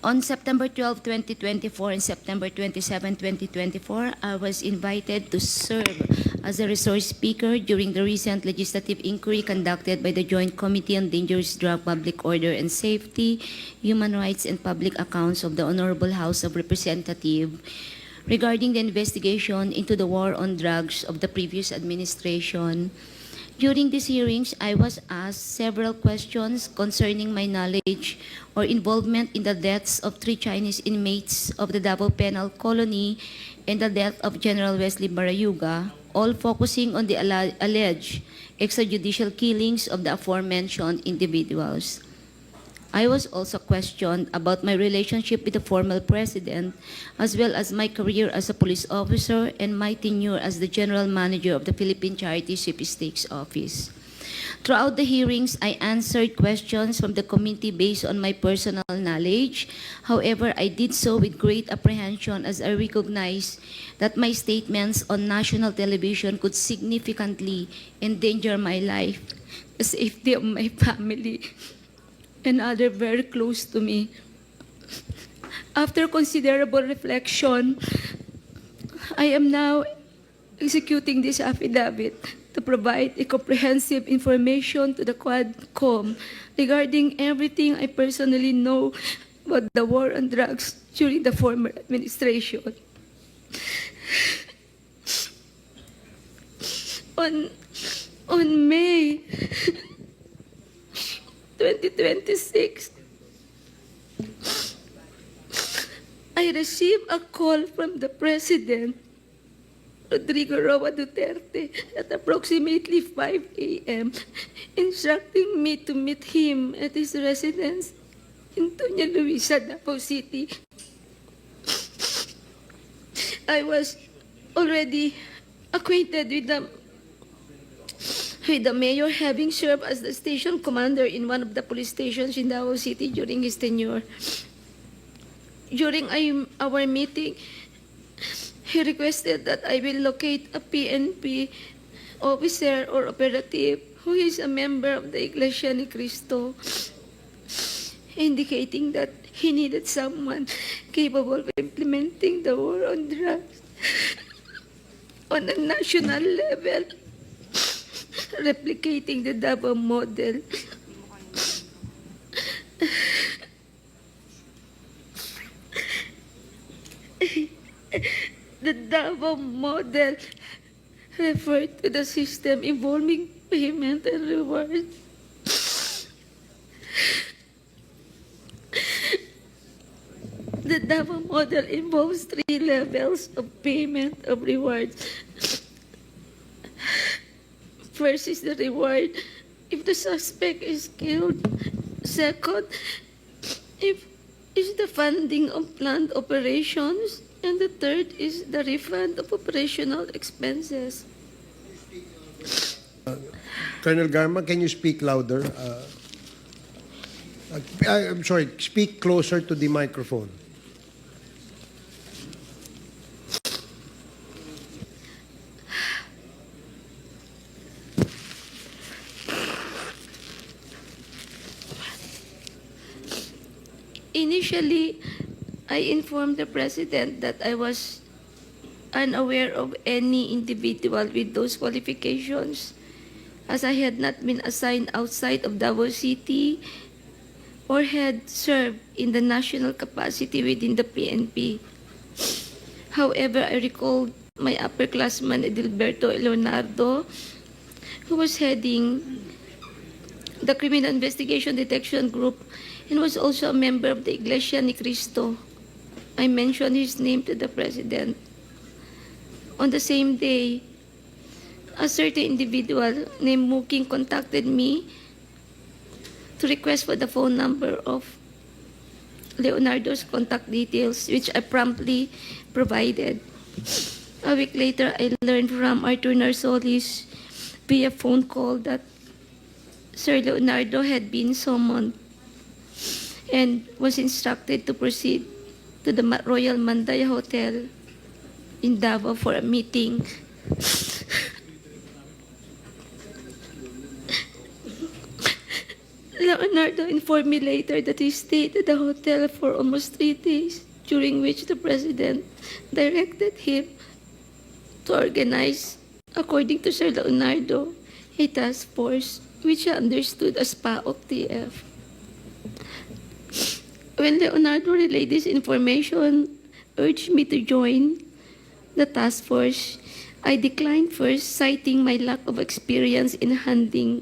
On September 12, 2024 and September 27, 2024, I was invited to serve as a resource speaker during the recent legislative inquiry conducted by the Joint Committee on Dangerous Drug Public Order and Safety, Human Rights and Public Accounts of the Honorable House of Representatives regarding the investigation into the war on drugs of the previous administration. During these hearings, I was asked several questions concerning my knowledge or involvement in the deaths of 3 Chinese inmates of the Davao Penal Colony and the death of General Wesley Barayuga, all focusing on the alleged extrajudicial killings of the aforementioned individuals. I was also questioned about my relationship with the former president, as well as my career as a police officer and my tenure as the general manager of the Philippine Charity Sweepstakes Office. Throughout the hearings, I answered questions from the committee based on my personal knowledge. However, I did so with great apprehension as I recognized that my statements on national television could significantly endanger my life, the safety of my family, and others very close to me. After considerable reflection, I am now executing this affidavit to provide a comprehensive information to the Quadcom regarding everything I personally know about the war on drugs during the former administration. On May 2026, I received a call from the President, Rodrigo Roa Duterte, at approximately 5 a.m., instructing me to meet him at his residence in Doña Luisa, Davao City. I was already acquainted with the mayor, having served as the station commander in one of the police stations in Davao City during his tenure. During our meeting, he requested that I will locate a PNP officer or operative who is a member of the Iglesia ni Cristo, indicating that he needed someone capable of implementing the war on drugs on a national level, replicating the Davao model. The Davao model referred to the system involving payment and reward. The Davao model involves 3 levels of payment of rewards. First is the reward if the suspect is killed. Second, if is the funding of planned operations. And the third is the refund of operational expenses. Colonel Garma, can you speak louder? I'm sorry, speak closer to the microphone. Initially, I informed the President that I was unaware of any individual with those qualifications, as I had not been assigned outside of Davao City or had served in the national capacity within the PNP. However, I recalled my upperclassman Edilberto Leonardo, who was heading the Criminal Investigation Detection Group and was also a member of the Iglesia ni Cristo. I mentioned his name to the President. On the same day, a certain individual named Muking contacted me to request for the phone number of Leonardo's contact details, which I promptly provided. A week later, I learned from Arthur Narsolis via phone call that Sir Leonardo had been summoned and was instructed to proceed to the Royal Mandaya Hotel in Davao for a meeting. Leonardo informed me later that he stayed at the hotel for almost 3 days, during which the President directed him to organize, according to Sir Leonardo, a task force which he understood as PAOK-TF. When Leonardo relayed this information, urged me to join the task force, I declined first, citing my lack of experience in handling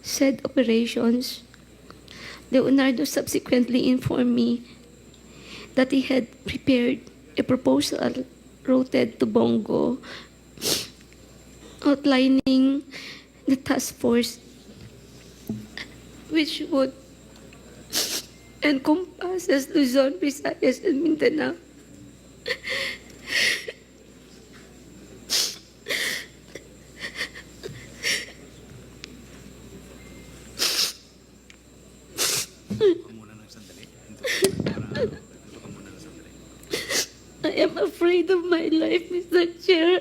said operations. Leonardo subsequently informed me that he had prepared a proposal routed to Bongo outlining the task force which would encompass Luzon, Visayas, and Mindanao. I am afraid of my life, Mr. Chair,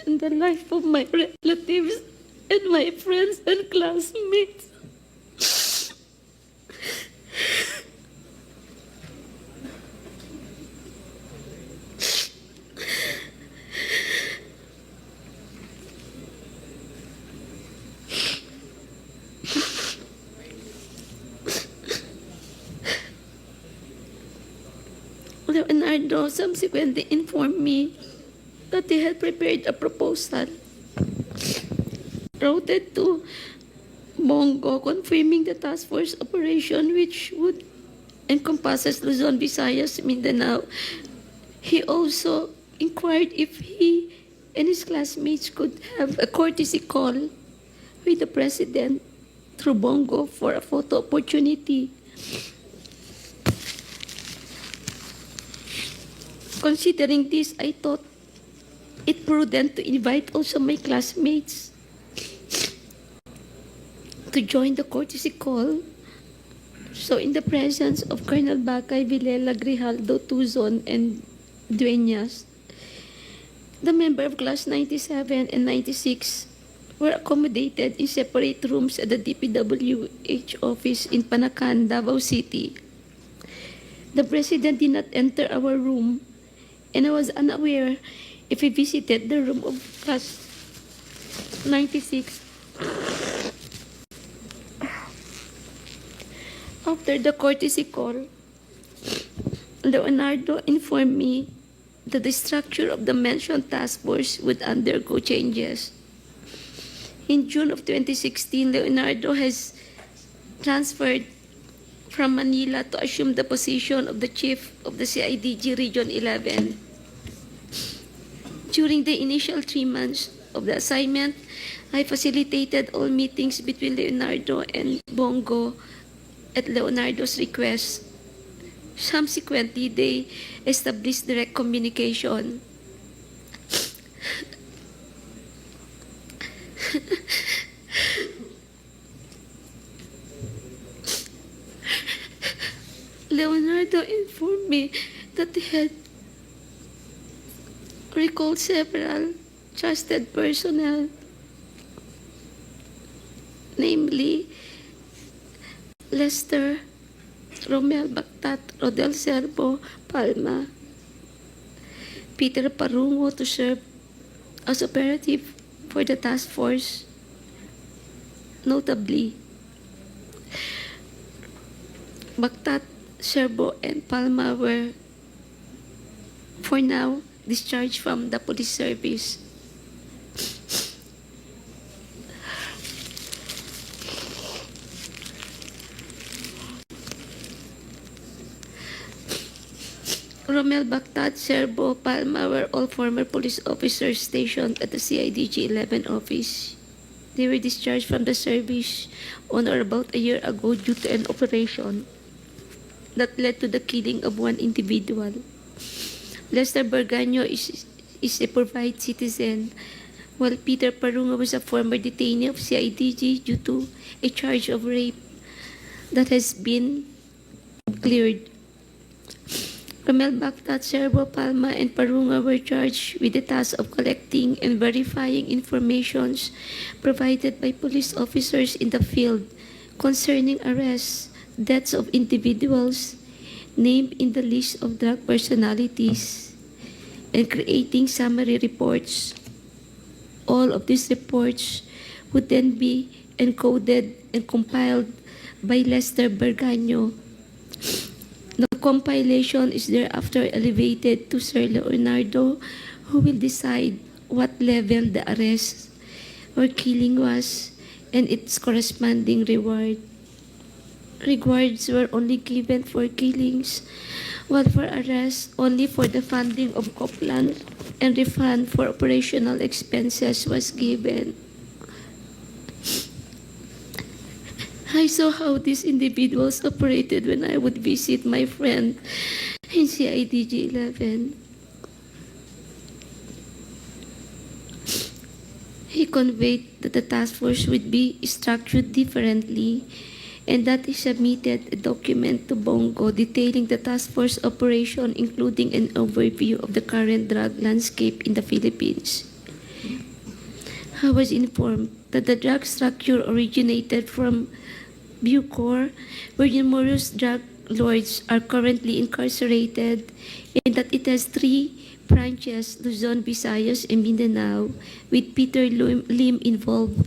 and the life of my relatives and my friends and classmates. Leonardo subsequently informed me that they had prepared a proposal routed to Bongo confirming the task force operation which would encompass Luzon, Visayas, Mindanao. He also inquired if he and his classmates could have a courtesy call with the President through Bongo for a photo opportunity. Considering this, I thought it prudent to invite also my classmates to join the courtesy call. So in the presence of Colonel Bacay, Vilela, Grijaldo, Tuzon, and Dueñas, the member of class 97 and 96 were accommodated in separate rooms at the DPWH office in Panacan, Davao City. The President did not enter our room, and I was unaware if he visited the room of class 96. After the courtesy call, Leonardo informed me that the structure of the mentioned task force would undergo changes. In June of 2016, Leonardo has transferred from Manila to assume the position of the Chief of the CIDG Region 11. During the initial 3 months of the assignment, I facilitated all meetings between Leonardo and Bongo at Leonardo's request. Subsequently, they established direct communication. Leonardo informed me that he had recalled several trusted personnel, namely Lester, Romel Bactat, Rodel Serbo, Palma, Peter Parungo to serve as operative for the task force. Notably, Bactat, Serbo, and Palma were, for now, discharged from the police service. Romel Bactat, Serbo, Palma were all former police officers stationed at the CIDG 11 office. They were discharged from the service on or about a year ago due to an operation that led to the killing of one individual. Lester Berganyo is a provide citizen, while Peter Parunga was a former detainee of CIDG due to a charge of rape that has been cleared. Romel Bactat, Serbo, Palma, and Parunga were charged with the task of collecting and verifying informations provided by police officers in the field concerning arrests, deaths of individuals named in the list of drug personalities, and creating summary reports. All of these reports would then be encoded and compiled by Lester Berganyo. The compilation is thereafter elevated to Sir Leonardo, who will decide what level the arrest or killing was and its corresponding reward. Rewards were only given for killings, while for arrests only for the funding of Copland and refund for operational expenses was given. I saw how these individuals operated when I would visit my friend in CIDG 11. He conveyed that the task force would be structured differently and that he submitted a document to Bongo detailing the task force operation, including an overview of the current drug landscape in the Philippines. I was informed that the drug structure originated from Bucor, where numerous drug lords are currently incarcerated, and that it has 3 branches, Luzon, Visayas, and Mindanao, with Peter Lim involved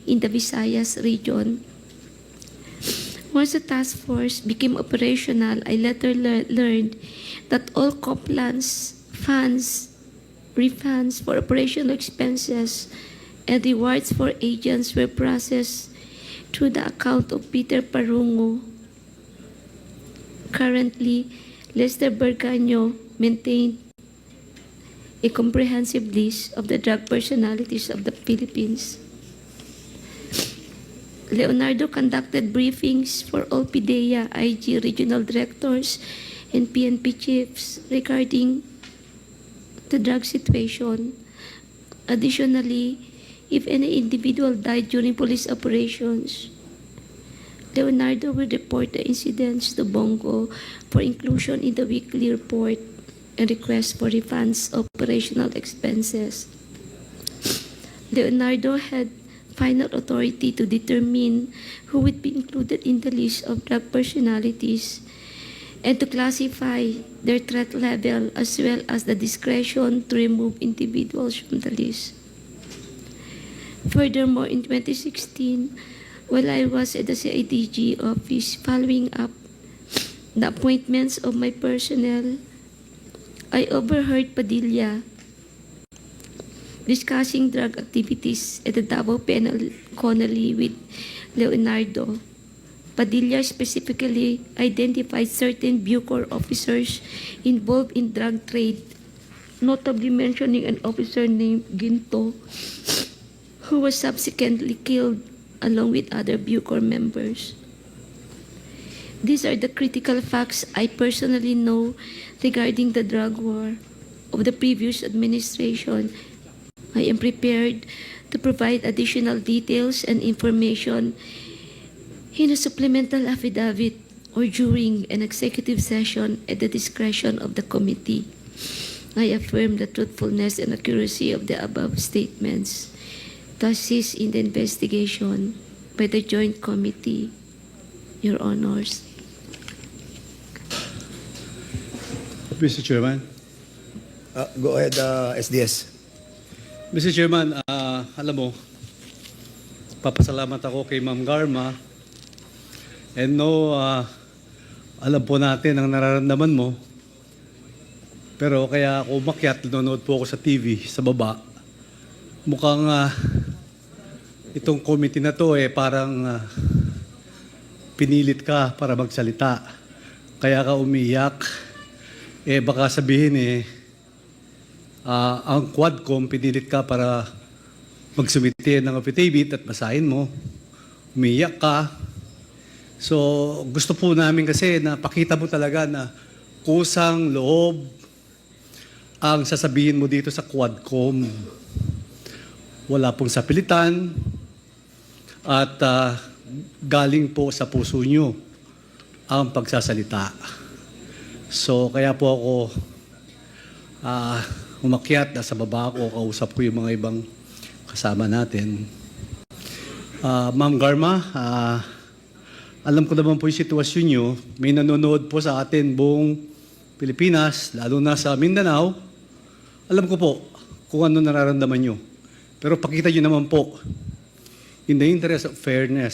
in the Visayas region. Once the task force became operational, I later learned that all Copland's funds, refunds for operational expenses, and rewards for agents were processed through the account of Peter Parungo. Currently, Lester Berganyo maintained a comprehensive list of the drug personalities of the Philippines. Leonardo conducted briefings for all PIDEA, IG regional directors, and PNP chiefs regarding the drug situation. Additionally, if any individual died during police operations, Leonardo will report the incidents to Bongo for inclusion in the weekly report and request for refunds of operational expenses. Leonardo had final authority to determine who would be included in the list of drug personalities and to classify their threat level, as well as the discretion to remove individuals from the list. Furthermore, in 2016, while I was at the CIDG office following up the appointments of my personnel, I overheard Padilla discussing drug activities at the Davao Penal Colony with Leonardo. Padilla specifically identified certain Bucor officers involved in drug trade, notably mentioning an officer named Ginto, who was subsequently killed along with other Bucor members. These are the critical facts I personally know regarding the drug war of the previous administration. I am prepared to provide additional details and information in a supplemental affidavit or during an executive session at the discretion of the committee. I affirm the truthfulness and accuracy of the above statements to assist in the investigation by the Joint Committee, Your Honors. Mr. Chairman. Go ahead, SDS. Mr. Chairman, alam mo, papasalamat ako kay Ma'am Garma. And no, alam po natin ang nararamdaman mo. Pero kaya ako umakyat, nanonood po ako sa TV, sa baba. Mukhang itong committee na to parang pinilit ka para magsalita. Kaya ka umiiyak. Baka sabihin ang Quadcom pinilit ka para magsumite ng affidavit at basahin mo. Umiiyak ka. So gusto po namin kasi na pakita mo talaga na kusang loob ang sasabihin mo dito sa Quadcom. Wala pong sapilitan at galing po sa puso nyo ang pagsasalita. So kaya po ako umakyat, nasa baba ako, kausap ko yung mga ibang kasama natin. Ma'am Garma, Alam ko naman po yung sitwasyon nyo. May nanonood po sa atin buong Pilipinas, lalo na sa Mindanao. Alam ko po kung ano nararamdaman nyo. Pero pakita nyo naman po, in the interest of fairness,